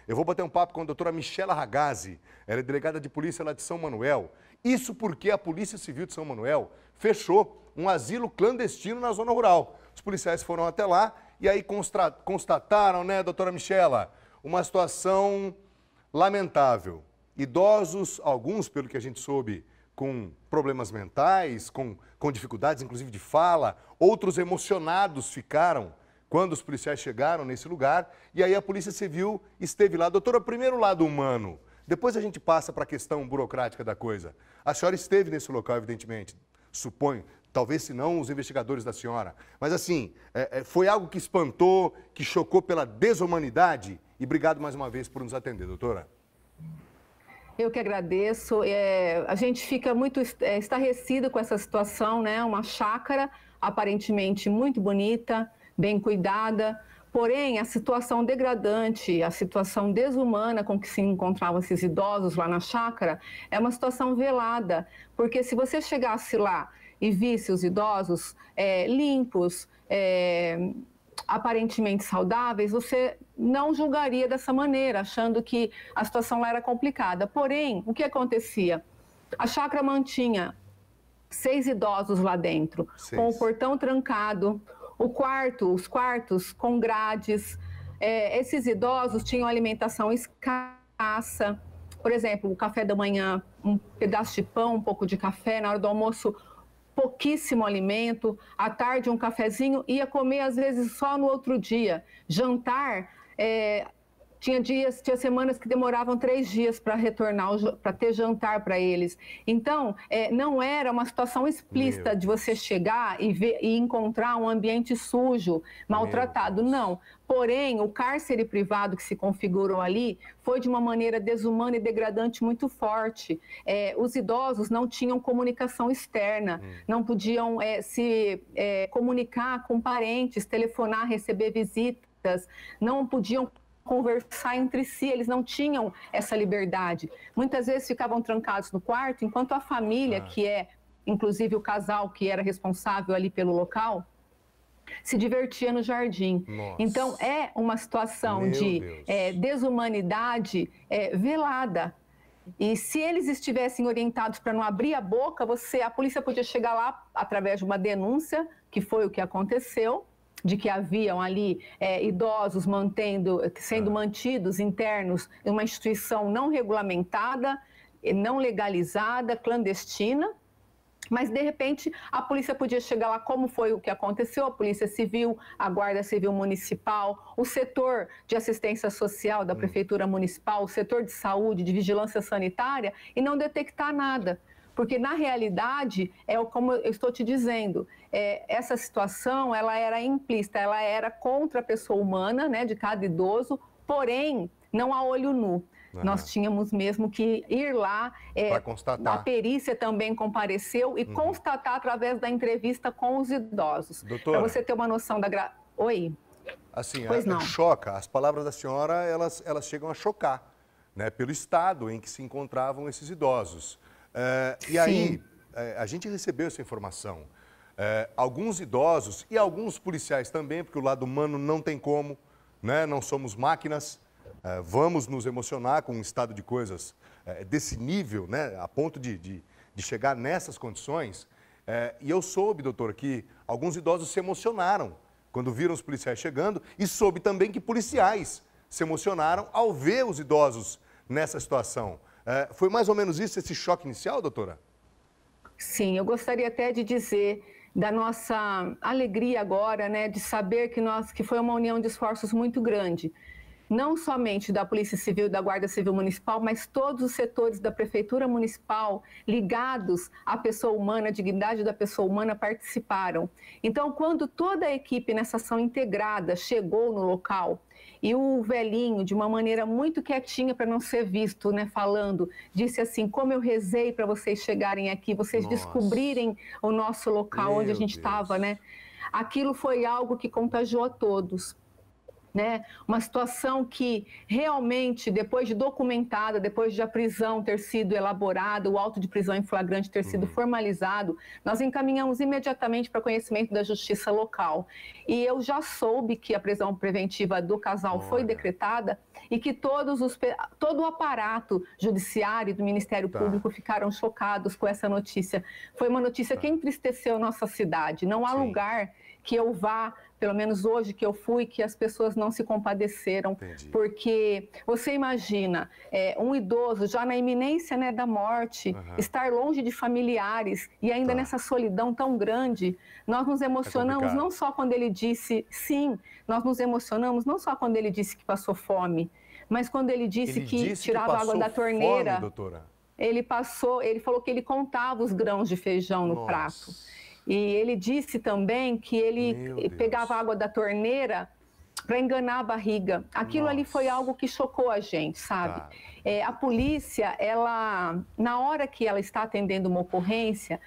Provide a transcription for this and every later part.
Eu vou bater um papo com a doutora Michela Ragazzi, ela é delegada de polícia lá de São Manuel. Isso porque a Polícia Civil de São Manuel fechou um asilo clandestino na zona rural. Os policiais foram até lá e aí constataram, né, doutora Michela, uma situação lamentável. Idosos, alguns, pelo que a gente soube, com problemas mentais, com dificuldades, inclusive de fala, outros emocionados ficaram quando os policiais chegaram nesse lugar, e aí a Polícia Civil esteve lá. Doutora, primeiro o lado humano, depois a gente passa para a questão burocrática da coisa. A senhora esteve nesse local, evidentemente, suponho, talvez se não os investigadores da senhora, mas assim, foi algo que espantou, que chocou pela desumanidade, e obrigado mais uma vez por nos atender, doutora. Eu que agradeço. A gente fica muito estarrecido com essa situação, né? Uma chácara aparentemente muito bonita, bem cuidada, porém a situação degradante, a situação desumana com que se encontravam esses idosos lá na chácara é uma situação velada, porque se você chegasse lá e visse os idosos limpos, aparentemente saudáveis, você não julgaria dessa maneira, achando que a situação lá era complicada. Porém, o que acontecia? A chácara mantinha 6 idosos lá dentro, com o portão trancado, os quartos com grades. Esses idosos tinham alimentação escassa. Por exemplo, o café da manhã, um pedaço de pão, um pouco de café, na hora do almoço, pouquíssimo alimento, à tarde um cafezinho, ia comer às vezes só no outro dia. Jantar, tinha semanas que demoravam 3 dias para retornar, para ter jantar para eles. Então, não era uma situação explícita de você chegar e encontrar um ambiente sujo, maltratado, não. Porém, o cárcere privado que se configurou ali foi de uma maneira desumana e degradante muito forte. Os idosos não tinham comunicação externa, não podiam se comunicar com parentes, telefonar, receber visitas, não podiam conversar entre si, eles não tinham essa liberdade. Muitas vezes ficavam trancados no quarto, enquanto a família, que inclusive o casal que era responsável ali pelo local, se divertia no jardim. Nossa. Então, é uma situação de desumanidade velada. E se eles estivessem orientados para não abrir a boca, a polícia podia chegar lá através de uma denúncia, que foi o que aconteceu, de que haviam ali idosos sendo mantidos internos em uma instituição não regulamentada, não legalizada, clandestina. Mas, de repente, a polícia podia chegar lá, como foi o que aconteceu, a Polícia Civil, a Guarda Civil Municipal, o setor de assistência social da Prefeitura Municipal, o setor de saúde, de vigilância sanitária, e não detectar nada. Porque, na realidade, como eu estou te dizendo, essa situação ela era implícita, ela era contra a pessoa humana, né, de cada idoso, porém, não a olho nu. Nós tínhamos mesmo que ir lá, para constatar. A perícia também compareceu e constatar através da entrevista com os idosos. Para você ter uma noção da... Oi? Assim, pois não. Choca, as palavras da senhora, elas chegam a chocar, né, pelo estado em que se encontravam esses idosos. E aí, a gente recebeu essa informação. Alguns idosos e alguns policiais também, porque o lado humano não tem como, né? Não somos máquinas, vamos nos emocionar com um estado de coisas desse nível, né? A ponto de chegar nessas condições. E eu soube, doutor, que alguns idosos se emocionaram quando viram os policiais chegando e soube também que policiais se emocionaram ao ver os idosos nessa situação. Foi mais ou menos isso, esse choque inicial, doutora? Sim, eu gostaria até de dizer da nossa alegria agora, né, de saber que foi uma união de esforços muito grande. Não somente da Polícia Civil e da Guarda Civil Municipal, mas todos os setores da Prefeitura Municipal ligados à pessoa humana, à dignidade da pessoa humana, participaram. Então, quando toda a equipe nessa ação integrada chegou no local, e o velhinho, de uma maneira muito quietinha para não ser visto, né, falando, disse assim: como eu rezei para vocês chegarem aqui, vocês descobrirem o nosso local onde a gente estava, né? Aquilo foi algo que contagiou a todos. né? Uma situação que realmente, depois de documentada, depois de a prisão ter sido elaborada, o auto de prisão em flagrante ter sido formalizado, nós encaminhamos imediatamente para conhecimento da justiça local. E eu já soube que a prisão preventiva do casal foi decretada e que todo o aparato judiciário do Ministério Público ficaram chocados com essa notícia. Foi uma notícia que entristeceu nossa cidade. Não há lugar que eu vá, pelo menos hoje que eu fui, que as pessoas não se compadeceram. Porque você imagina um idoso já na iminência, né, da morte, estar longe de familiares e ainda nessa solidão tão grande. Nós nos emocionamos não só quando ele disse sim, nós nos emocionamos não só quando ele disse que passou fome, mas quando ele disse que tirava água da torneira. Fome, doutora. Ele falou que ele contava os grãos de feijão no prato. E ele disse também que ele pegava água da torneira para enganar a barriga. Aquilo ali foi algo que chocou a gente, sabe? A polícia, na hora que ela está atendendo uma ocorrência,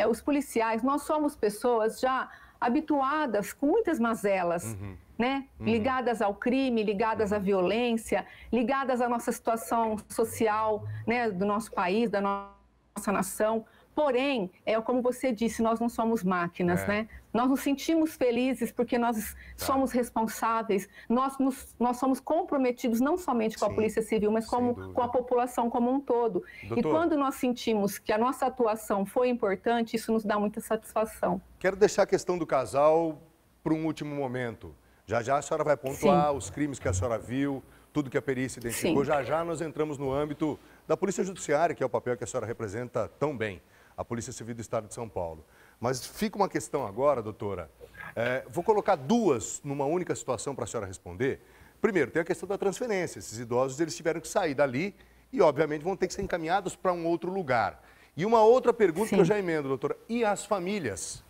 os policiais, nós somos pessoas já habituadas com muitas mazelas, né? Ligadas ao crime, ligadas à violência, ligadas à nossa situação social, né, do nosso país, da nossa nação. Porém, como você disse, nós não somos máquinas, né? Nós nos sentimos felizes porque nós somos responsáveis, nós somos comprometidos não somente com a Polícia Civil, mas com a população como um todo. Doutor, e quando nós sentimos que a nossa atuação foi importante, isso nos dá muita satisfação. Quero deixar a questão do casal para um último momento. Já já a senhora vai pontuar os crimes que a senhora viu, tudo que a perícia identificou. Já já nós entramos no âmbito da Polícia Judiciária, que é o papel que a senhora representa tão bem, a Polícia Civil do Estado de São Paulo. Mas fica uma questão agora, doutora. Vou colocar duas numa única situação para a senhora responder. Primeiro, tem a questão da transferência. Esses idosos, eles tiveram que sair dali e, obviamente, vão ter que ser encaminhados para um outro lugar. E uma outra pergunta que eu já emendo, doutora. E as famílias?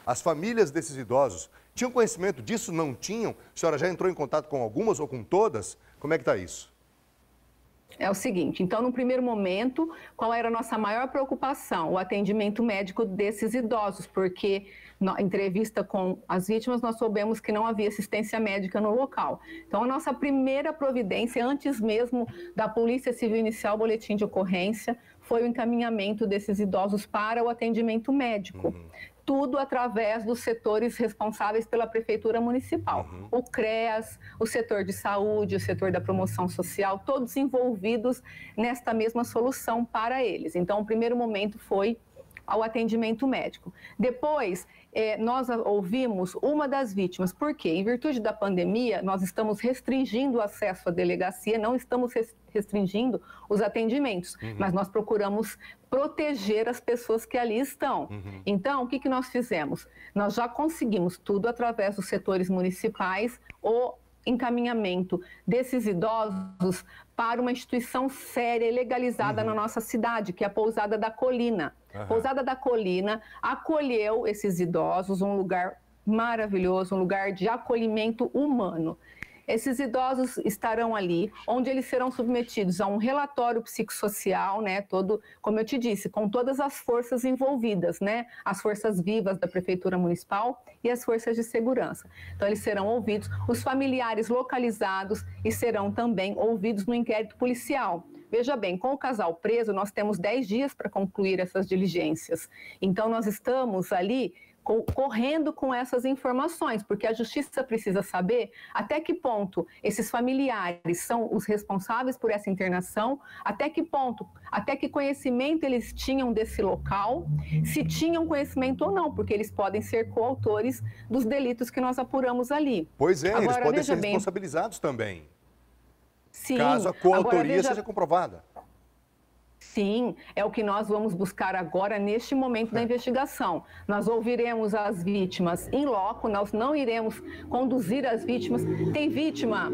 As famílias desses idosos tinham conhecimento disso? Não tinham? A senhora já entrou em contato com algumas ou com todas? Como é que está isso? É o seguinte, então, no primeiro momento, qual era a nossa maior preocupação? O atendimento médico desses idosos, porque na entrevista com as vítimas, nós soubemos que não havia assistência médica no local. Então, a nossa primeira providência, antes mesmo da Polícia Civil iniciar o boletim de ocorrência, foi o encaminhamento desses idosos para o atendimento médico. Tudo através dos setores responsáveis pela Prefeitura Municipal. O CREAS, o setor de saúde, o setor da promoção social, todos envolvidos nesta mesma solução para eles. Então, o primeiro momento foi ao atendimento médico. Depois, nós ouvimos uma das vítimas, porque em virtude da pandemia, nós estamos restringindo o acesso à delegacia, não estamos restringindo os atendimentos, mas nós procuramos proteger as pessoas que ali estão. Então, o que nós fizemos? Nós já conseguimos tudo através dos setores municipais, o encaminhamento desses idosos para uma instituição séria e legalizada na nossa cidade, que é a Pousada da Colina. Pousada da Colina acolheu esses idosos, um lugar maravilhoso, um lugar de acolhimento humano. Esses idosos estarão ali, onde eles serão submetidos a um relatório psicossocial, né, todo, como eu te disse, com todas as forças envolvidas, né, as forças vivas da Prefeitura Municipal e as forças de segurança. Então, eles serão ouvidos, os familiares localizados e serão também ouvidos no inquérito policial. Veja bem, com o casal preso, nós temos 10 dias para concluir essas diligências. Então, nós estamos ali correndo com essas informações, porque a justiça precisa saber até que ponto esses familiares são os responsáveis por essa internação, até que ponto, até que conhecimento eles tinham desse local, se tinham conhecimento ou não, porque eles podem ser coautores dos delitos que nós apuramos ali. Pois é, agora, eles podem ser responsabilizados também. Sim. Caso a coautoria seja comprovada. Sim, é o que nós vamos buscar agora neste momento da investigação. Nós ouviremos as vítimas em loco, nós não iremos conduzir as vítimas. Tem vítima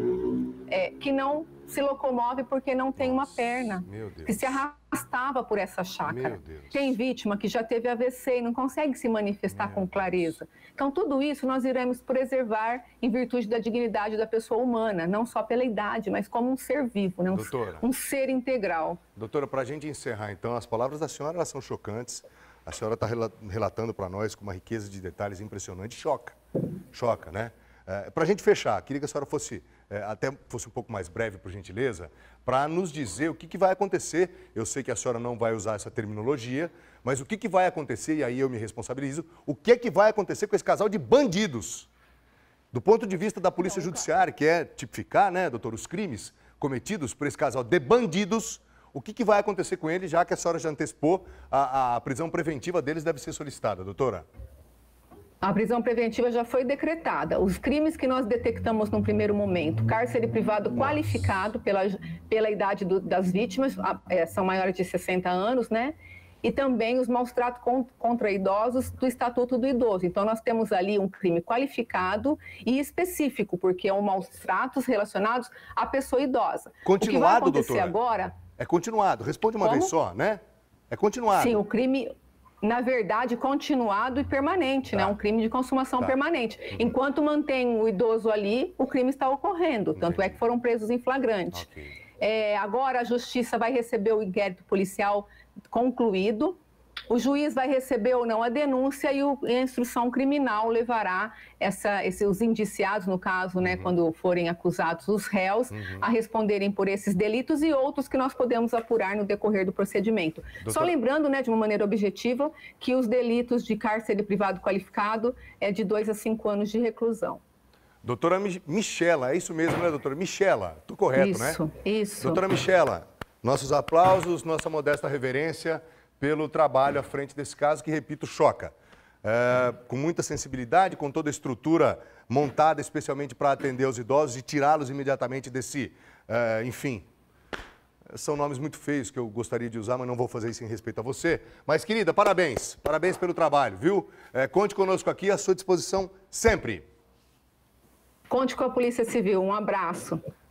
que não se locomove porque não tem uma perna, que se arrastava por essa chácara. Tem vítima que já teve AVC e não consegue se manifestar com clareza. Então, tudo isso nós iremos preservar em virtude da dignidade da pessoa humana, não só pela idade, mas como um ser vivo, né? Um ser integral. Doutora, para a gente encerrar, então, as palavras da senhora elas são chocantes. A senhora está relatando para nós com uma riqueza de detalhes impressionante. Choca, né? Para a gente fechar, queria que a senhora fosse, até fosse um pouco mais breve, por gentileza, para nos dizer o que vai acontecer. Eu sei que a senhora não vai usar essa terminologia, mas o que vai acontecer, e aí eu me responsabilizo, o que vai acontecer com esse casal de bandidos? Do ponto de vista da Polícia Judiciária, que é tipificar, né, doutor, os crimes cometidos por esse casal de bandidos, o que vai acontecer com eles, já que a senhora já antecipou, a prisão preventiva deles deve ser solicitada, doutora? A prisão preventiva já foi decretada. Os crimes que nós detectamos num primeiro momento, cárcere privado qualificado pela idade das vítimas, são maiores de 60 anos, né? E também os maus tratos contra idosos do Estatuto do Idoso. Então, nós temos ali um crime qualificado e específico, porque são maus tratos relacionados à pessoa idosa. Continuado, o que vai acontecer doutora? Agora... É continuado. Responde uma vez só, né? É continuado. Sim, o crime... Na verdade, continuado e permanente, né? Um crime de consumação permanente. Enquanto mantém o idoso ali, o crime está ocorrendo. Tanto é que foram presos em flagrante. Agora a Justiça vai receber o inquérito policial concluído. O juiz vai receber ou não a denúncia e a instrução criminal levará os indiciados, no caso, né, quando forem acusados os réus, a responderem por esses delitos e outros que nós podemos apurar no decorrer do procedimento. Só lembrando, né, de uma maneira objetiva, que os delitos de cárcere privado qualificado é de 2 a 5 anos de reclusão. Doutora Michela, é isso mesmo, né, doutora? Michela, tô correto, né? Isso. Doutora Michela, nossos aplausos, nossa modesta reverência pelo trabalho à frente desse caso, que, repito, choca. Com muita sensibilidade, com toda a estrutura montada especialmente para atender os idosos e tirá-los imediatamente desse, enfim, são nomes muito feios que eu gostaria de usar, mas não vou fazer isso em respeito a você. Mas, querida, parabéns, parabéns pelo trabalho, viu? Conte conosco aqui, à sua disposição sempre. Conte com a Polícia Civil, um abraço.